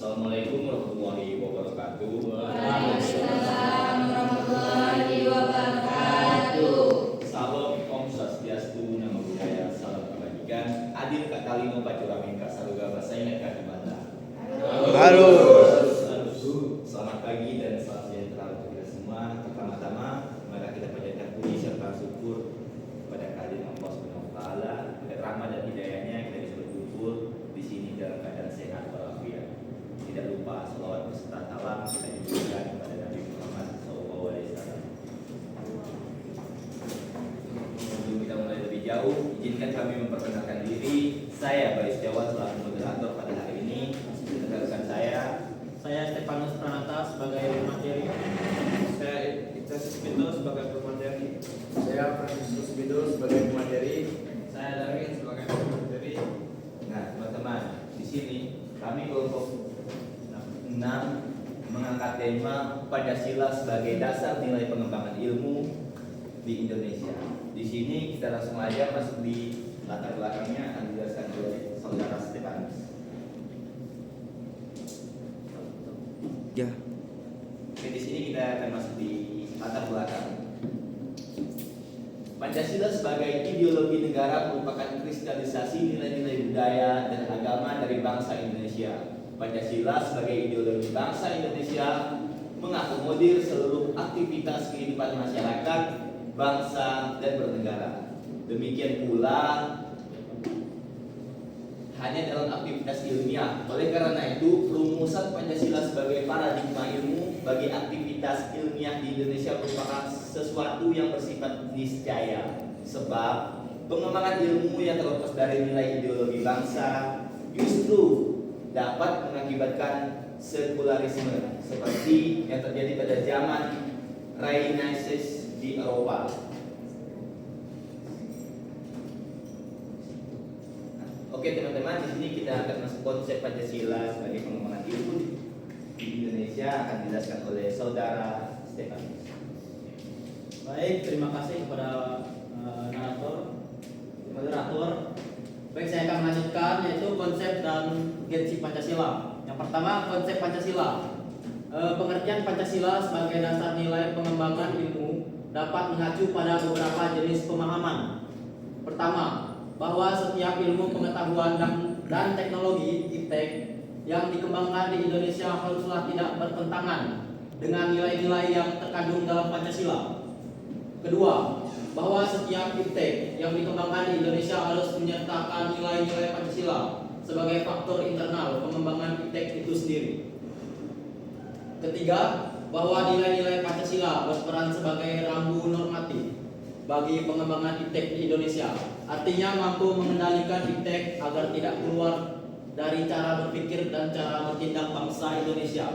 Assalamualaikum warahmatullahi wabarakatuh. Waalaikumsalam warahmatullahi wabarakatuh. Salam Om Swastiastu, Namo Buddhaya, salam kebajikan. Adil Kak Kalino Pacuramin Kak Saluga Bahasa Indonesia Kak Dimana. Halo. Selamat pagi dan salam sejahtera untuk kita semua. Pertama-tama, mari kita panjatkan puji serta syukur kepada kehadiran Allah Subhanahu wa taala, berkat rahmat dan hidayahnya kita bisa berkumpul di sini dalam keadaan sehat walafiat. Tidak lupa salawat beserta salam kita diberikan kepada Nabi Muhammad SAW. Sebelum kita mulai lebih jauh, izinkan kami memperkenalkan diri. Saya Bayu Setiawan selaku moderator pada hari ini. Rekan Saya Stefanus Pranata sebagai materi. Saya Ignatius Bindo sebagai pemateri. Saya Franciscus Bindo sebagai pemateri. Saya Darwin sebagai pemateri. Nah, teman-teman, di sini kami kelompok 6 mengangkat tema Pancasila sebagai dasar nilai pengembangan ilmu di Indonesia. Di sini kita langsung aja masuk di latar belakangnya akan dijelaskan oleh saudara Stefanus. Ya. Oke, di sini kita akan masuk di latar belakang. Pancasila sebagai ideologi negara merupakan kristalisasi nilai-nilai budaya dan agama dari bangsa Indonesia. Pancasila sebagai ideologi bangsa Indonesia mengakomodir seluruh aktivitas kehidupan masyarakat, bangsa, dan bernegara. Demikian pula hanya dalam aktivitas ilmiah. Oleh karena itu, rumusan Pancasila sebagai paradigma ilmu bagi aktivitas ilmiah di Indonesia merupakan sesuatu yang bersifat niscaya. Sebab pengembangan ilmu yang terlepas dari nilai ideologi bangsa justru dapat mengakibatkan sekularisme seperti yang terjadi pada zaman Renaissance di Eropa. Oke teman-teman, di sini kita akan masuk konsep Pancasila sebagai pengembangan ilmu di Indonesia akan dijelaskan oleh saudara Stefanus. Baik, terima kasih kepada moderator. Baik, saya akan melanjutkan yaitu konsep dan urgensi Pancasila. Yang pertama, konsep Pancasila. Pengertian Pancasila sebagai dasar nilai pengembangan ilmu dapat mengacu pada beberapa jenis pemahaman. Pertama, bahwa setiap ilmu pengetahuan dan teknologi (IPTEK) yang dikembangkan di Indonesia haruslah tidak bertentangan dengan nilai-nilai yang terkandung dalam Pancasila. Kedua, bahwa setiap IPTEK yang dikembangkan di Indonesia harus menyertakan nilai-nilai Pancasila sebagai faktor internal pengembangan IPTEK itu sendiri. Ketiga, bahwa nilai-nilai Pancasila berperan sebagai rambu normatif bagi pengembangan IPTEK di Indonesia. Artinya mampu mengendalikan IPTEK agar tidak keluar dari cara berpikir dan cara bertindak bangsa Indonesia.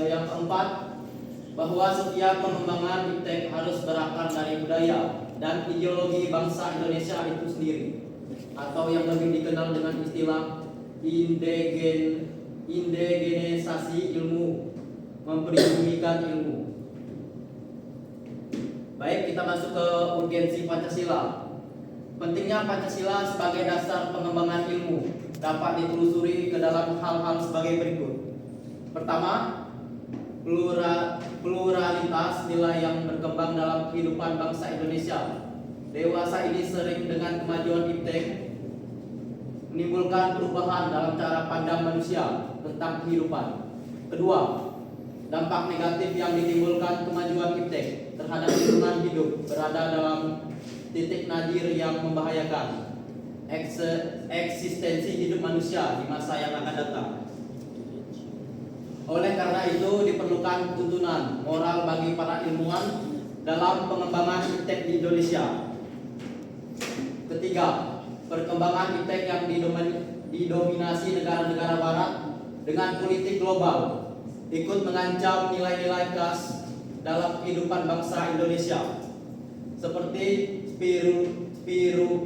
Yang keempat, bahwa setiap pengembangan IPTEK harus berakar dari budaya dan ideologi bangsa Indonesia itu sendiri, atau yang lebih dikenal dengan istilah indigenisasi ilmu, mempribumikan ilmu. Baik, kita masuk ke urgensi Pancasila. Pentingnya Pancasila sebagai dasar pengembangan ilmu dapat ditelusuri ke dalam hal-hal sebagai berikut. Pertama, pluralitas nilai yang berkembang dalam kehidupan bangsa Indonesia. Dewasa ini sering dengan kemajuan IPTEK menimbulkan perubahan dalam cara pandang manusia tentang kehidupan. Kedua, dampak negatif yang ditimbulkan kemajuan IPTEK terhadap lingkungan hidup berada dalam titik nadir yang membahayakan eksistensi hidup manusia di masa yang akan datang. Oleh karena itu diperlukan tuntunan moral bagi para ilmuwan dalam pengembangan IPTEK di Indonesia. Ketiga, perkembangan IPTEK yang didominasi negara-negara barat dengan politik global ikut mengancam nilai-nilai khas dalam kehidupan bangsa Indonesia seperti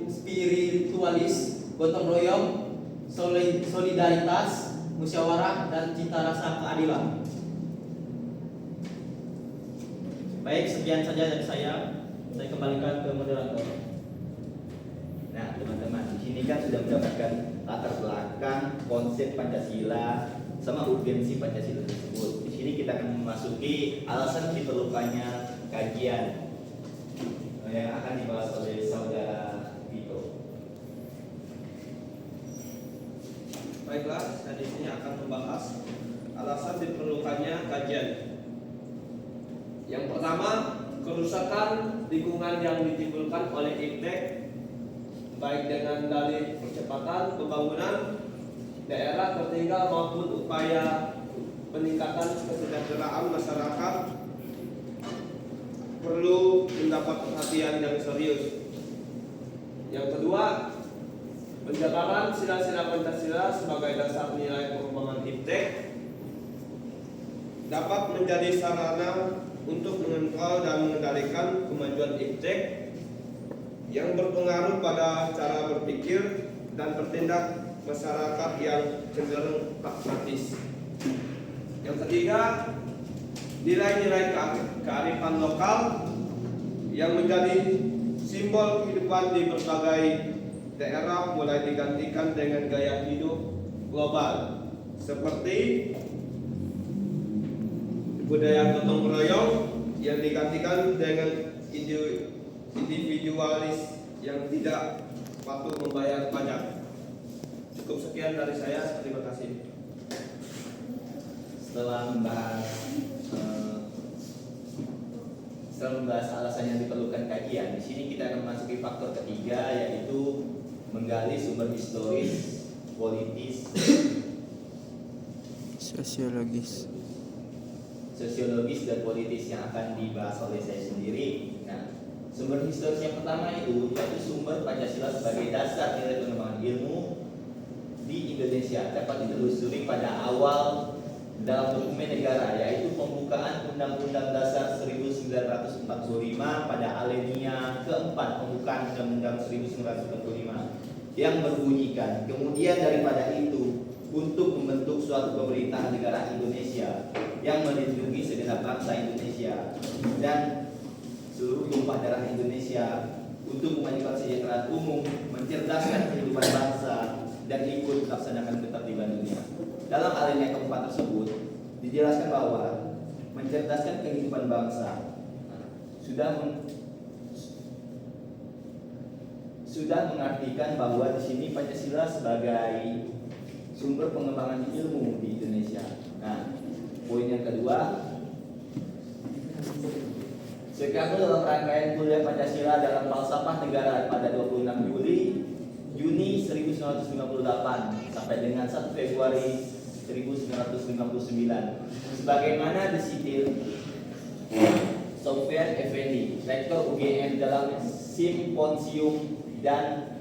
spiritualis, gotong royong, solidaritas, musyawarah, dan cita rasa keadilan. Baik, sekian saja dari saya. Saya kembalikan ke moderator. Nah, teman-teman, di sini kan sudah mendapatkan latar belakang konsep Pancasila sama urgensi Pancasila tersebut. Di sini kita akan memasuki alasan diperlukannya kajian yang akan dibahas oleh saudara Vito. Baiklah, saya di sini akan membahas alasan diperlukannya kajian. Yang pertama, kerusakan lingkungan yang ditimbulkan oleh iptek, baik dengan dalih percepatan pembangunan daerah tertinggal maupun upaya peningkatan kesejahteraan masyarakat, perlu mendapat perhatian yang serius. Yang kedua, penjabaran sila-sila Pancasila sebagai dasar nilai pengembangan iptek dapat menjadi sarana untuk mengontrol dan mengendalikan kemajuan iptek yang berpengaruh pada cara berpikir dan bertindak masyarakat yang cenderung pragmatis. Yang ketiga, nilai-nilai kearifan lokal yang menjadi simbol kehidupan di berbagai daerah mulai digantikan dengan gaya hidup global seperti budaya gotong royong yang digantikan dengan individualis yang tidak patuh membayar pajak. Cukup sekian dari saya, terima kasih. Setelah membahas alasan yang diperlukan kajian, di sini kita akan memasuki faktor ketiga, yaitu menggali sumber historis, politis, sosiologis dan politis yang akan dibahas oleh saya sendiri. Nah, sumber historis yang pertama itu yaitu sumber Pancasila sebagai dasar nilai pengembangan ilmu di Indonesia dapat ditelusuri pada awal dalam dokumen negara, yaitu pembukaan Undang-Undang Dasar 1945 pada alinea keempat pembukaan Undang-Undang 1945 yang berbunyikan, kemudian daripada itu untuk membentuk suatu pemerintahan negara Indonesia yang melindungi segenap bangsa Indonesia dan seluruh tumpah darah Indonesia untuk memajukan kesejahteraan umum, mencerdaskan kehidupan bangsa dan ikut melaksanakan ketertiban dunia. Dalam alinea keempat tersebut dijelaskan bahwa mencerdaskan kehidupan bangsa sudah mengartikan bahwa di sini Pancasila sebagai sumber pengembangan ilmu di Indonesia. Nah, poin yang kedua, sekarang dalam rangkaian kuliah Pancasila dalam falsafah negara pada 26 Juni 1958 sampai dengan 1 Februari 1959, sebagaimana disitir Sofyan Effendi, Rektor UGM dalam Simposium dan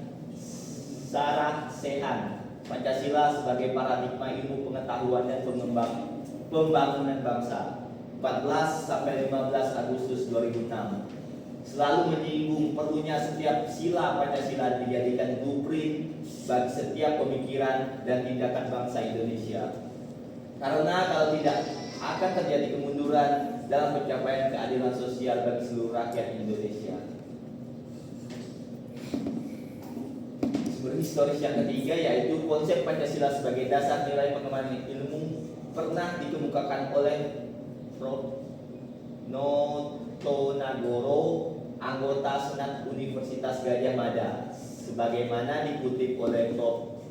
Sarah Sehan, Pancasila sebagai paradigma ilmu pengetahuan dan pembangunan bangsa, 14 sampai 15 Agustus 2006, selalu menyinggung perlunya setiap sila Pancasila dijadikan blueprint bagi setiap pemikiran dan tindakan bangsa Indonesia. Karena kalau tidak akan terjadi kemunduran dalam pencapaian keadilan sosial bagi seluruh rakyat Indonesia. Sumber historis yang ketiga yaitu konsep Pancasila sebagai dasar nilai pengembangan ilmu pernah dikemukakan oleh Prof. Noto Nagoro, anggota Senat Universitas Gadjah Mada, sebagaimana dikutip oleh Prof.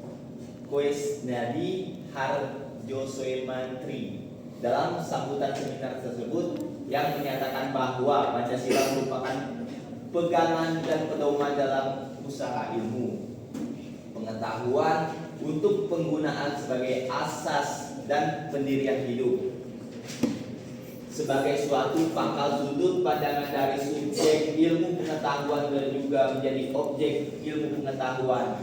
Koesnadi Harjoswemantri dalam sambutan seminar tersebut yang menyatakan bahwa Pancasila merupakan pegangan dan pedoman dalam usaha ilmu pengetahuan untuk penggunaan sebagai asas dan pendirian hidup, sebagai suatu pangkal sudut pandangan dari subjek ilmu pengetahuan dan juga menjadi objek ilmu pengetahuan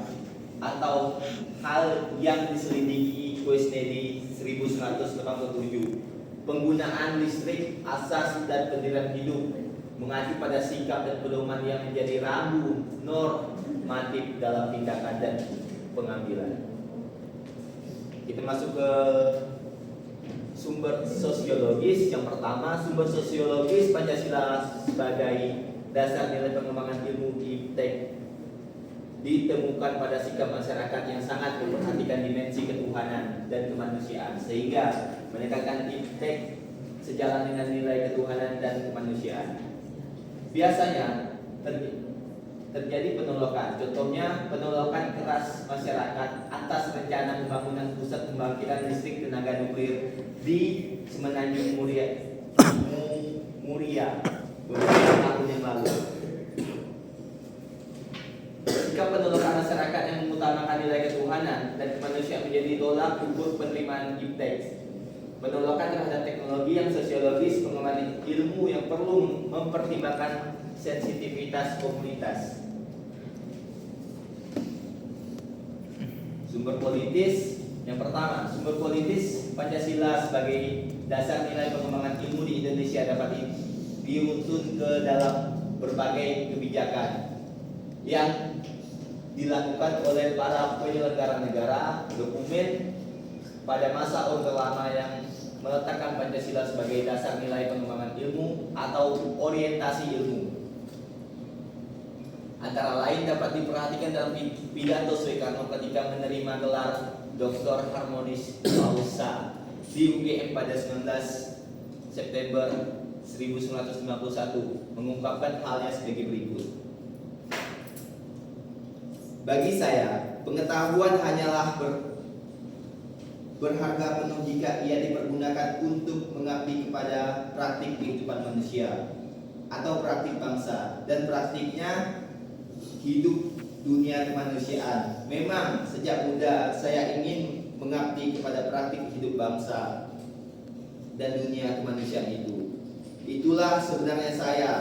atau hal yang diselidiki Koesnedi 1987. Penggunaan listrik, asas dan pendirian hidup mengacu pada sikap dan pedoman yang menjadi rambu normatif dalam tindakan dan pengambilan. Kita masuk ke sumber sosiologis. Yang pertama, sumber sosiologis Pancasila sebagai dasar nilai pengembangan ilmu iptek. ditemukan pada sikap masyarakat yang sangat memperhatikan dimensi ketuhanan dan kemanusiaan, sehingga menegakkan iptek sejalan dengan nilai ketuhanan dan kemanusiaan. Biasanya terjadi penolakan, contohnya penolakan keras masyarakat atas rencana pembangunan pusat pembangkitan listrik tenaga nuklir di Semenanjung Muria beberapa tahun yang lalu. Jika penolakan masyarakat yang mengutamakan nilai ketuhanan dan kemanusiaan menjadi tolak ukur penerimaan iptek, penolakan terhadap teknologi yang sosiologis, pengembangan ilmu yang perlu mempertimbangkan sensitivitas komunitas. Sumber politis yang pertama, sumber politis Pancasila sebagai dasar nilai pengembangan ilmu di Indonesia dapat diruntun ke dalam berbagai kebijakan yang dilakukan oleh para penyelenggara negara, dokumen pada masa Orde Lama yang meletakkan Pancasila sebagai dasar nilai pengembangan ilmu atau orientasi ilmu. Antara lain dapat diperhatikan dalam pidato Soekarno ketika menerima gelar Dr. Harmonis Causa di UGM pada 19 September 1951, mengungkapkan halnya sebagai berikut. Bagi saya, pengetahuan hanyalah berharga penuh jika ia dipergunakan untuk mengabdi kepada praktik kehidupan manusia atau praktik bangsa, dan praktiknya hidup dunia kemanusiaan. Memang sejak muda saya ingin mengabdi kepada praktik hidup bangsa dan dunia kemanusiaan itu. Itulah sebenarnya saya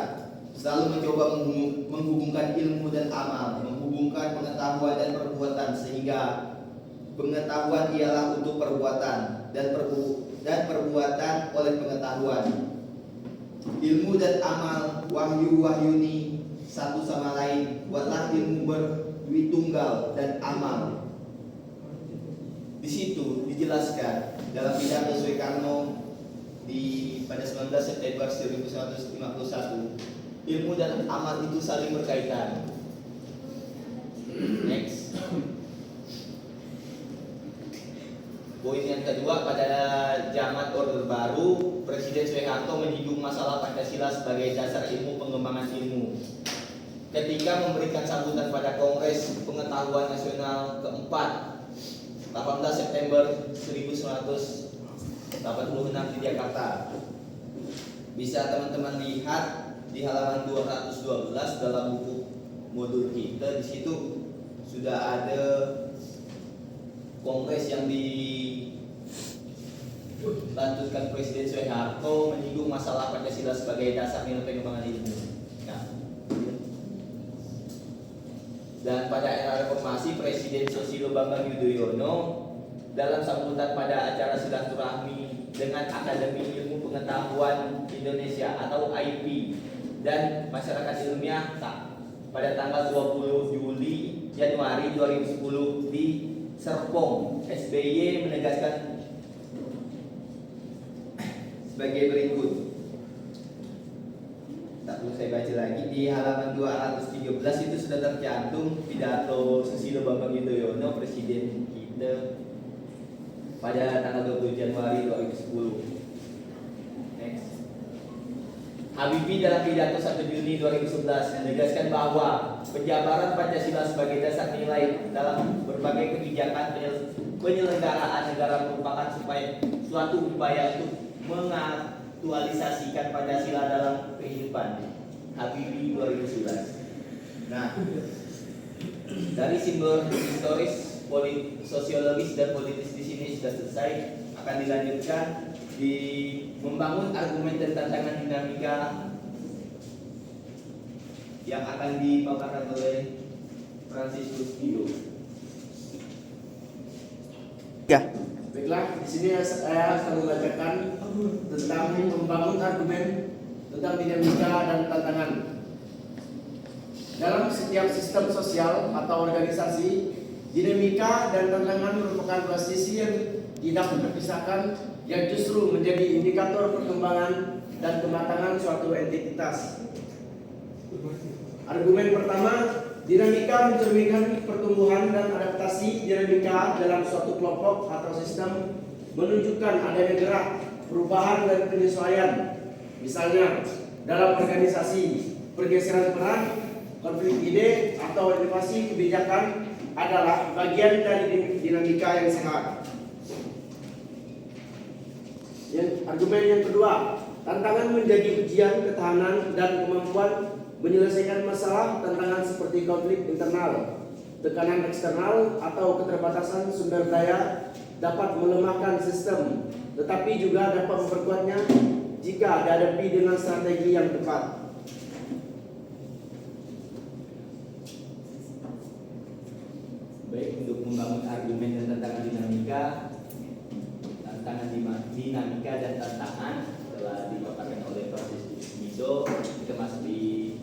selalu mencoba menghubungkan ilmu dan amal, menghubungkan pengetahuan dan perbuatan, sehingga pengetahuan ialah untuk perbuatan dan perbuatan oleh pengetahuan. Ilmu dan amal wahyu-wahyuni satu sama lain, buatlah ilmu berduitunggal dan amal. Di situ dijelaskan dalam pidato Soekarno pada 19 September 1951, ilmu dan amal itu saling berkaitan. Next. Poin yang kedua, pada zaman Orde Baru, Presiden Soeharto menyinggung masalah Pancasila sebagai dasar ilmu pengembangan ilmu. Ketika memberikan sambutan pada Kongres Pengetahuan Nasional keempat 18 September 1986 di Jakarta. Bisa teman-teman lihat di halaman 212 dalam buku modul kita. Di situ sudah ada kongres yang dilanjutkan Presiden Soeharto menyinggung masalah Pancasila sebagai dasar nilai pengembangan ilmu. Dan pada era reformasi, Presiden Susilo Bambang Yudhoyono dalam sambutan pada acara silaturahmi dengan Akademi Ilmu Pengetahuan Indonesia atau IP dan Masyarakat Ilmiah pada tanggal 20 Januari 2010 di Serpong, SBY menegaskan sebagai berikut. Tak perlu saya baca lagi, di halaman 213 itu sudah tercantum pidato Susilo Bambang Yudhoyono, Presiden kita, pada tanggal 20 Januari 2010. Next. Habibie dalam pidato 1 Juni 2011 menegaskan bahwa penjabaran Pancasila sebagai dasar nilai dalam berbagai kebijakan penyelenggaraan negara merupakan suatu upaya untuk mengaktualisasikan Pancasila dalam kehidupan. Habibie 2011. Nah, dari simbol historis, sosiologis dan politis di sini sudah selesai. Akan dilanjutkan di membangun argumen dan tantangan dinamika yang akan dipaparkan oleh Franciscus Guido. Ya. Baiklah, di sini saya akan membacakan tentang membangun argumen tentang dinamika dan tantangan. Dalam setiap sistem sosial atau organisasi, dinamika dan tantangan merupakan dua sisi yang tidak terpisahkan, yang justru menjadi indikator perkembangan dan kematangan suatu entitas. Argumen pertama, Dinamika mencerminkan pertumbuhan dan adaptasi dinamika dalam suatu kelompok atau sistem, menunjukkan adanya gerak, perubahan dan penyesuaian. Misalnya, dalam organisasi, pergeseran peran, konflik ide, atau inovasi kebijakan adalah bagian dari dinamika yang sehat. Argumen yang kedua, tantangan menjadi ujian ketahanan dan kemampuan menyelesaikan masalah. Tantangan seperti konflik internal, tekanan eksternal, atau keterbatasan sumber daya dapat melemahkan sistem, tetapi juga dapat memperkuatnya jika dihadapi dengan strategi yang tepat. Baik, untuk membangun argumen dan tantangan dinamika dan tantangan telah dipaparkan oleh Prof. Mido. Kita masuk di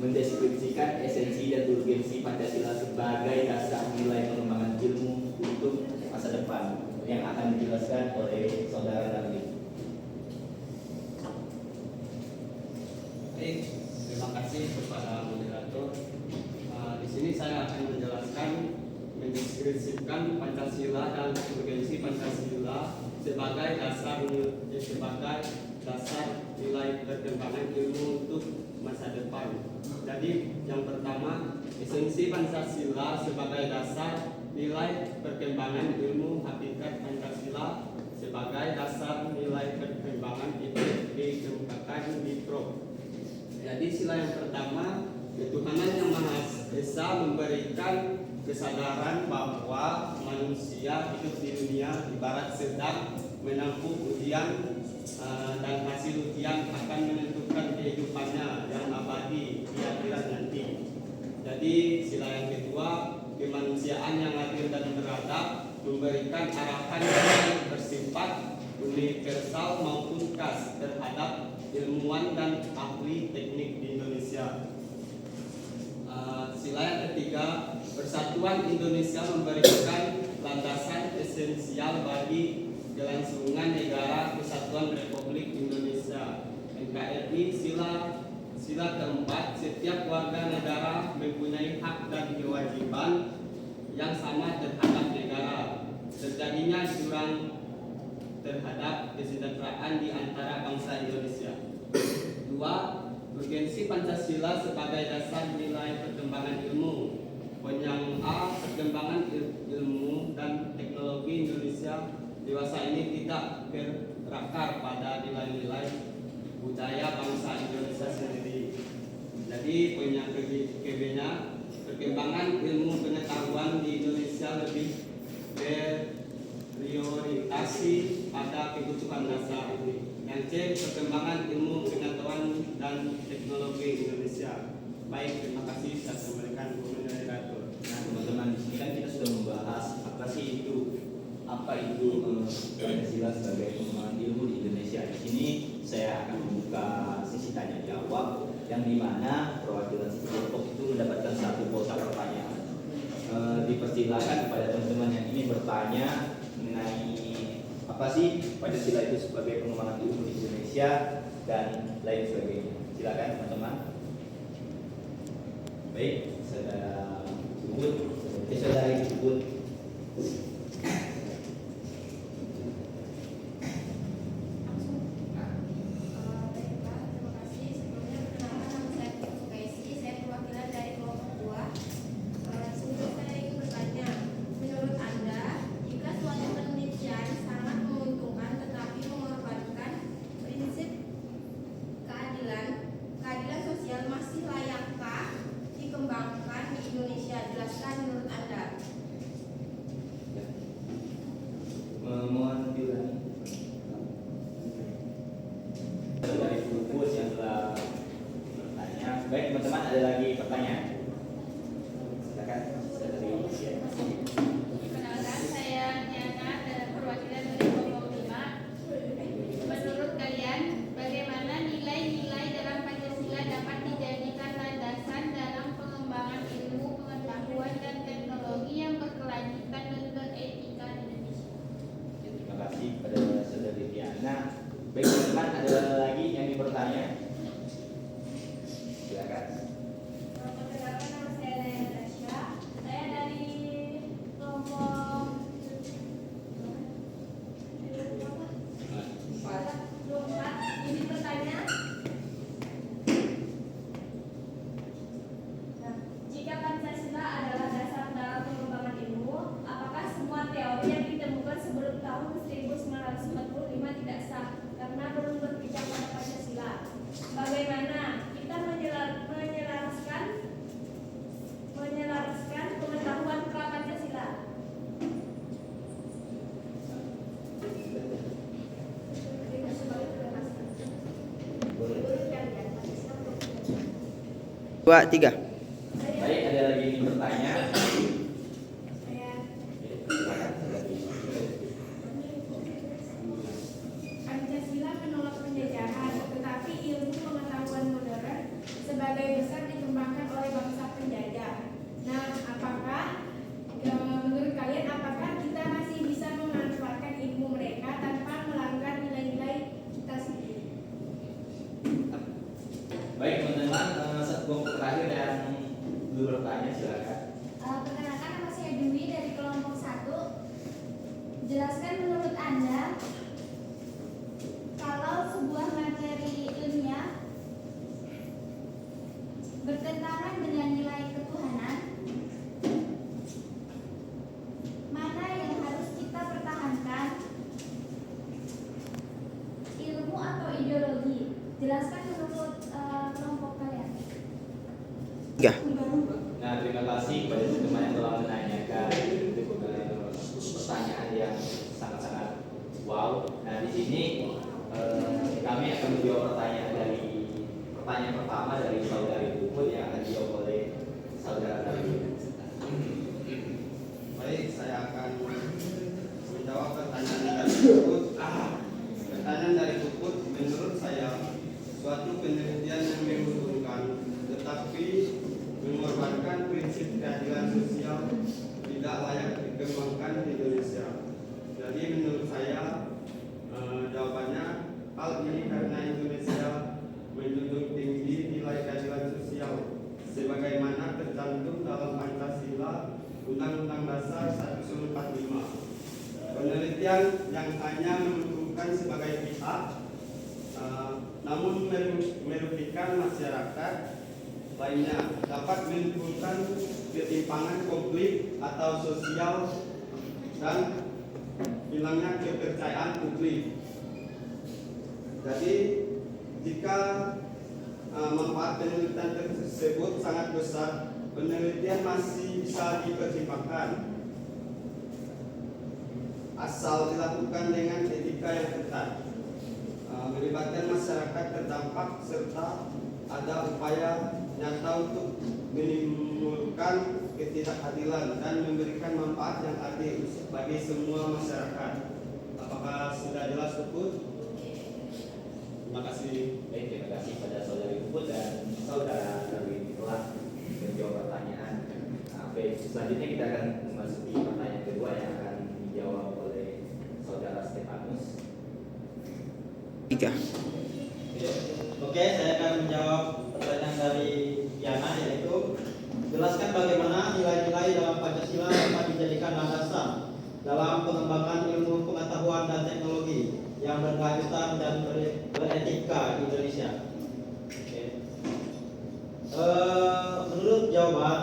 mendeskripsikan esensi dan urgensi Pancasila sebagai dasar nilai pengembangan ilmu untuk masa depan yang akan dijelaskan oleh Saudara Dandi. Baik, terima kasih kepada moderator. Di sini saya akan menjelaskan mendeskripsikan Pancasila dan urgensi Pancasila sebagai dasar nilai perkembangan ilmu untuk masa depan. Jadi yang pertama, esensi Pancasila sebagai dasar nilai perkembangan ilmu. Hakikat Pancasila sebagai dasar nilai perkembangan itu dikemukakan di Pro. Jadi sila yang pertama, ketuhanan yang Maha Esa memberikan kesadaran bahwa manusia hidup di dunia ibarat sedang menempuh ujian, dan hasil ujian akan menentukan kehidupannya yang abadi di akhirat nanti. Jadi sila yang kedua, kemanusiaan yang adil dan beradab, memberikan arahan yang bersifat universal maupun khas terhadap ilmuwan dan ahli teknik di Indonesia. Sila yang ketiga, persatuan Indonesia memberikan landasan esensial bagi kelangsungan negara kesatuan Republik Indonesia. NKRI. Sila keempat, setiap warga negara mempunyai hak dan kewajiban yang sama terhadap negara. Terjadinya jurang terhadap kesejahteraan di antara bangsa Indonesia. 2. Urgensi Pancasila sebagai dasar nilai perkembangan ilmu. Poin yang A, perkembangan ilmu dan teknologi Indonesia dewasa ini tidak berakar pada nilai-nilai budaya bangsa Indonesia sendiri. Jadi poin yang B-nya, perkembangan ilmu pengetahuan di Indonesia lebih berorientasi pada kebutuhan dasar. Yang C, perkembangan ilmu pengetahuan dan teknologi Indonesia. Baik, terima kasih. Saya kembalikan ke moderator. Nah, teman-teman, di sini kan kita sudah membahas apa itu Pancasila sebagai pengembangan ilmu di Indonesia. Di sini saya akan membuka sesi tanya jawab yang dimana perwakilan kelompok itu mendapatkan satu kotak pertanyaan. Dipersilakan kepada teman-teman yang ingin bertanya mengenai apa sih Pancasila itu sebagai pengembangan ilmu di Indonesia dan lain sebagainya. Silakan teman-teman. Baik, saudara Ubud. Keadilan sosial masih layakkah dikembangkan di Indonesia? Jelaskan menurut Anda. 1945 tidak sah karena belum berpijak pada Pancasila. Bagaimana kita menyelaraskan pengetahuan pra Pancasila? Dua, tiga. Baik, ada lagi yang bertanya? Pancasila menolak penjajahan, tetapi ilmu pengetahuan modern sebagai besar dikembangkan oleh bangsa penjajah. Nah, menurut kalian apakah kita masih bisa memanfaatkan ilmu mereka tanpa melanggar nilai-nilai kita sendiri? Baik teman-teman, satu kelompok terakhir yang belum bertanya silakan. Perkenalkan, nama saya Dwi dari kelompok 1. Jelaskan menurut Anda kalau sebuah materi ilmiah bertentangan dengan nilai ketuhanan, mana yang harus kita pertahankan, ilmu atau ideologi? Jelaskan menurut kelompok kalian. Tiga. Nah, terima kasih kepada teman-teman yang telah menanyakan pertanyaan yang sangat-sangat wow. Nah, di sini kami akan menjawab pertanyaan pertama dari saudari Puput yang akan dijawab oleh saudara David. Baik, saya akan menjawab pertanyaan dari Puput. Pertanyaan dari Puput, menurut saya suatu penelitian yang menguntungkan tetapi mengorbankan prinsip keadilan sosial tidak layak dikembangkan di Indonesia. Jadi menurut saya jawabannya hal ini karena Indonesia menjunjung tinggi nilai keadilan sosial sebagaimana tercantum dalam Pancasila Undang-Undang Dasar 1945. Penelitian yang hanya menguntungkan sebagai pihak namun merugikan masyarakat lainnya dapat menimbulkan ketimpangan konflik atau sosial dan hilangnya kepercayaan publik. Jadi jika manfaat penelitian tersebut sangat besar, penelitian masih bisa dipertimbangkan asal dilakukan dengan etika yang ketat, melibatkan masyarakat terdampak serta ada upaya nyata untuk menimbulkan ketidakadilan dan memberikan manfaat yang adil bagi semua masyarakat. Apakah sudah jelas, Puput? Terima kasih. Baik, terima kasih pada saudari Puput dan saudara David telah menjawab pertanyaan. Nah, baik, selanjutnya kita akan memasuki pertanyaan kedua yang akan dijawab oleh saudara Stefanus. Tiga. Oke, saya akan menjawab pertanyaan dari Yana, yaitu jelaskan bagaimana nilai-nilai dalam Pancasila dapat dijadikan landasan dalam pengembangan ilmu pengetahuan dan teknologi yang berkelanjutan dan beretika di Indonesia. Oke. Menurut jawaban,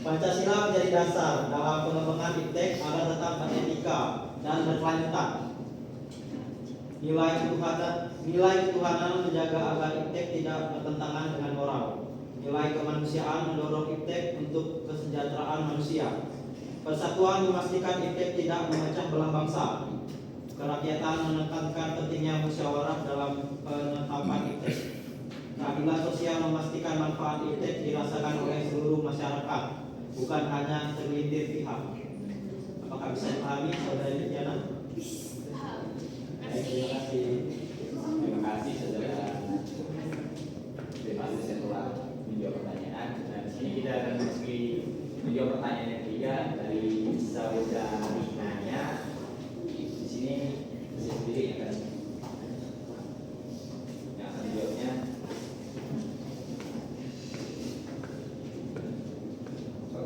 Pancasila menjadi dasar dalam pengembangan iptek agar tetap beretika dan berkelanjutan. Nilai ketuhanan menjaga agar iptek tidak bertentangan dengan moral. Nilai kemanusiaan mendorong iptek untuk kesejahteraan manusia. Persatuan memastikan iptek tidak memecah belah bangsa. Kerakyatan menekankan pentingnya musyawarah dalam penetapan iptek. Keadilan sosial memastikan manfaat iptek dirasakan oleh seluruh masyarakat, bukan hanya segelintir pihak. Apakah bisa dipahami, saudara Diana? Terima kasih saudara Stefanus yang telah menjawab pertanyaan. Nah, di sini kita akan memasuki menjawab pertanyaan yang ketiga dari saudari Nanya. Di sini saya sendiri akan menjawabnya.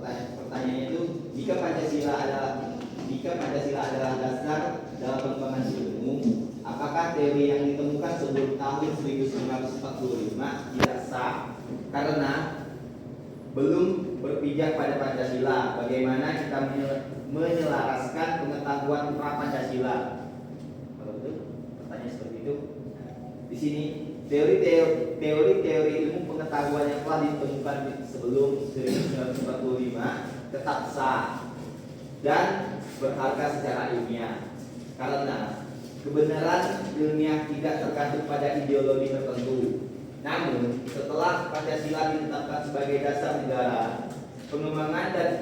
Pertanyaannya itu, jika Pancasila adalah dasar dalam pengembangan ilmu, apakah teori yang ditemukan sebelum tahun 1945 tidak sah karena belum berpijak berpijak pada Pancasila. Bagaimana kita menyelaraskan pengetahuan pra Pancasila? Kalau itu pertanyaan seperti itu. Di sini teori-teori ilmu pengetahuan yang telah ditemukan sebelum 1945 tetap sah dan berharga secara ilmiah, karena kebenaran ilmiah tidak tergantung pada ideologi tertentu. Namun, setelah Pancasila ditetapkan sebagai dasar negara, pengembangan dan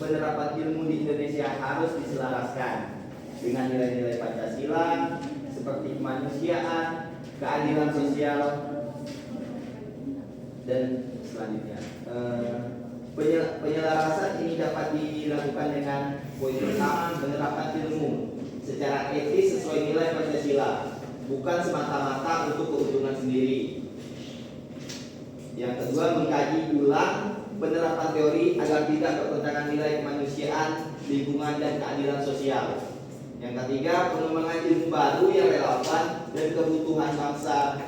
penerapan ilmu di Indonesia harus diselaraskan dengan nilai-nilai Pancasila seperti kemanusiaan, keadilan sosial, dan selanjutnya. Penyelarasan ini dapat dilakukan dengan poin pertama, menerapkan ilmu secara etis sesuai nilai Pancasila, bukan semata-mata untuk keuntungan sendiri. Yang kedua, mengkaji ulang penerapan teori agar tidak bertentangan nilai kemanusiaan, lingkungan, dan keadilan sosial. Yang ketiga, pengembangan ilmu baru yang relevan dan kebutuhan bangsa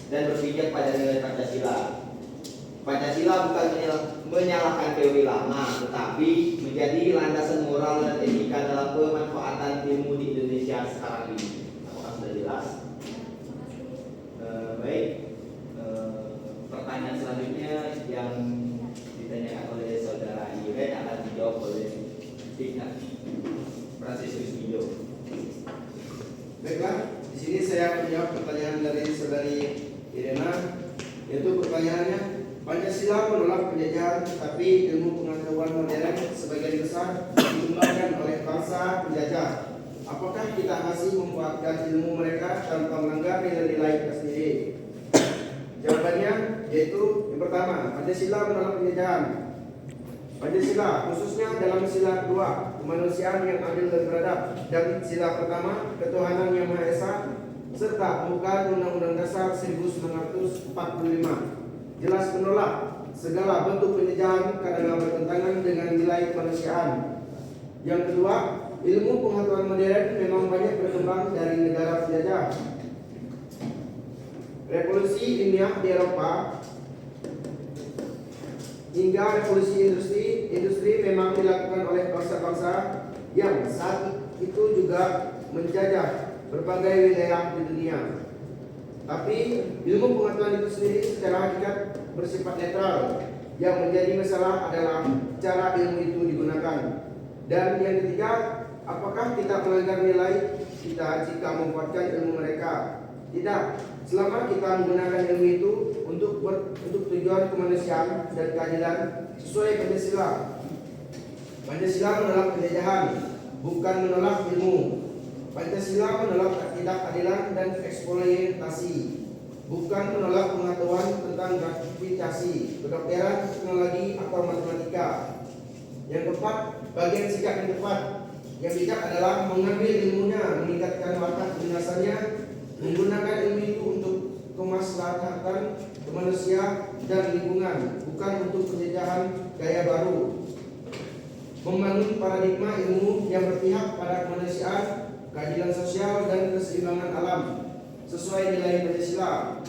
dan berpijak pada nilai Pancasila. Pancasila bukan menyalahkan teori lama, tetapi menjadi landasan moral dan etika dalam pemanfaatan ilmu di Indonesia sekarang ini. Apakah sudah jelas? Baik. Pertanyaan selanjutnya yang ditanyakan oleh saudara Iren akan dijawab oleh Fransiskus Wijo. Baiklah, di sini saya menjawab pertanyaan dari saudari Irena, yaitu pertanyaannya, Pancasila menolak penjajahan, tapi ilmu pengetahuan modern sebagian besar dikembangkan oleh bangsa penjajah. Apakah kita masih memanfaatkan ilmu mereka tanpa melanggar nilai-nilai kita sendiri? Jawabannya yaitu yang pertama, Pancasila menolak penjajahan. Pancasila khususnya dalam sila 2, kemanusiaan yang adil dan beradab, dan sila pertama, ketuhanan yang Maha Esa, serta pembukaan Undang-Undang Dasar 1945 jelas menolak segala bentuk penjajahan karena bertentangan dengan nilai kemanusiaan. Yang kedua, ilmu pengetahuan modern memang banyak berkembang dari negara penjajah. Revolusi ilmiah di Eropa hingga revolusi industri memang dilakukan oleh bangsa-bangsa yang saat itu juga menjajah berbagai wilayah di dunia. Tapi ilmu pengetahuan itu sendiri secara hakikat bersifat netral. Yang menjadi masalah adalah cara ilmu itu digunakan. Dan yang ketiga, apakah kita melanggar nilai kita jika memanfaatkan ilmu mereka? Tidak. Selama kita menggunakan ilmu itu untuk tujuan kemanusiaan dan keadilan sesuai Pancasila. Pancasila menolak penjajahan, bukan menolak ilmu. Pancasila menolak ketidakadilan dan eksploitasi, bukan menolak pengetahuan tentang gratifikasi, kedokteran, teknologi, atau matematika. Yang keempat, bagian sikap yang tepat. Yang bijak adalah mengambil ilmunya, meningkatkan watak kebenasannya, menggunakan ilmu itu untuk kemaslahatan manusia dan lingkungan, bukan untuk penjajahan gaya baru. Membangun paradigma ilmu yang berpihak pada kemanusiaan, keadilan sosial, dan keseimbangan alam sesuai nilai Pancasila.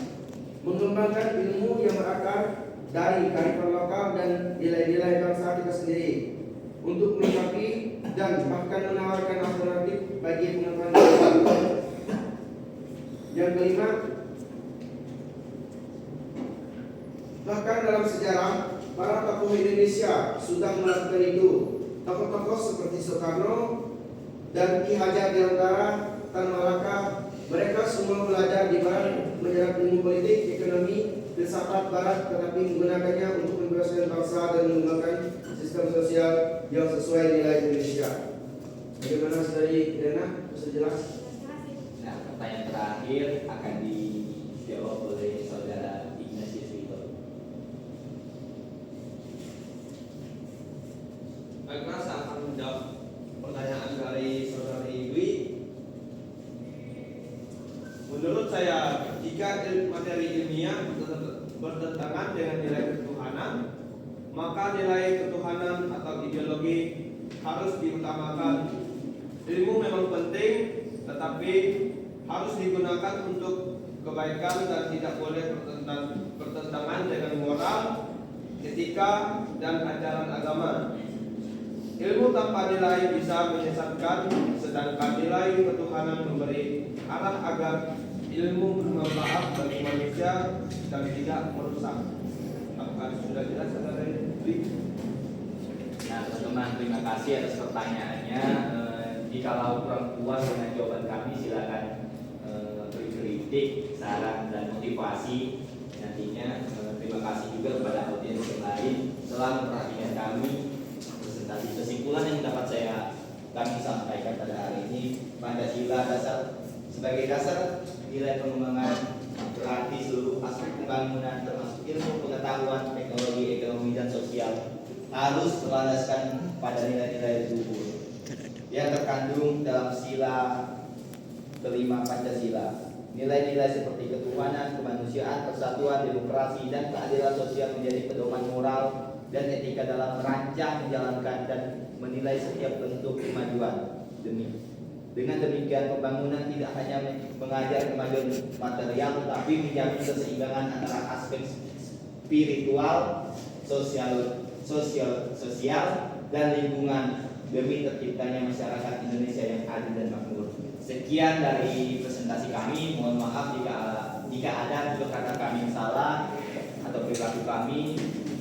Mengembangkan ilmu yang berakar dari kearifan lokal dan nilai-nilai bangsa kita sendiri untuk melengkapi dan bahkan menawarkan alternatif bagi pengetahuan. Yang kelima, bahkan dalam sejarah para tokoh Indonesia sudah melakukan itu. Tokoh-tokoh seperti Soekarno dan Ki Hajar Dewantara, Tan Malaka, mereka semua belajar di Barat, menyerap ilmu politik, ekonomi, filsafat Barat, tetapi menggunakannya untuk membebaskan bangsa dan mengembangkan sistem sosial yang sesuai nilai Indonesia. Bagaimana saudari Irena? Bisa jelas? Nah, pertanyaan terakhir akan dijawab oleh saudara Ignatius Wito. Baiklah, saya akan menjawab pertanyaan dari saudari Dwi. Menurut saya, jika materi ilmiah bertentangan dengan nilai ketuhanan, maka nilai ketuhanan atau ideologi harus diutamakan. Ilmu memang penting, tetapi harus digunakan untuk kebaikan dan tidak boleh bertentangan dengan moral, etika, dan ajaran agama. Ilmu tanpa nilai bisa menyesatkan, sedangkan nilai ketuhanan memberi arah agar ilmu bermanfaat bagi manusia dan tidak merusak. Apakah sudah jelas saudara Dwi? Nah teman-teman, terima kasih atas pertanyaannya. Jikalau kurang puas dengan jawaban kami, silakan beri kritik, saran dan motivasi nantinya. Terima kasih juga kepada audiens yang lain telah memperhatikan kami. Presentasi kesimpulan yang dapat kami sampaikan pada hari ini, Pancasila sebagai dasar nilai pengembangan berarti seluruh aspek pembangunan termasuk ilmu, pengetahuan, teknologi, ekonomi dan sosial harus berlandaskan pada nilai-nilai luhur yang terkandung dalam sila kelima Pancasila. Nilai-nilai seperti ketuhanan, kemanusiaan, persatuan, demokrasi, dan keadilan sosial menjadi pedoman moral dan etika dalam merancang, menjalankan, dan menilai setiap bentuk kemajuan. Dengan demikian, pembangunan tidak hanya mengajar kemajuan material, tetapi menjamin keseimbangan antara aspek spiritual, sosial, dan lingkungan demi terciptanya masyarakat Indonesia yang adil dan makmur. Sekian dari presentasi kami. Mohon maaf jika ada kata kami yang salah atau perilaku kami.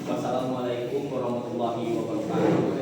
Wassalamualaikum warahmatullahi wabarakatuh.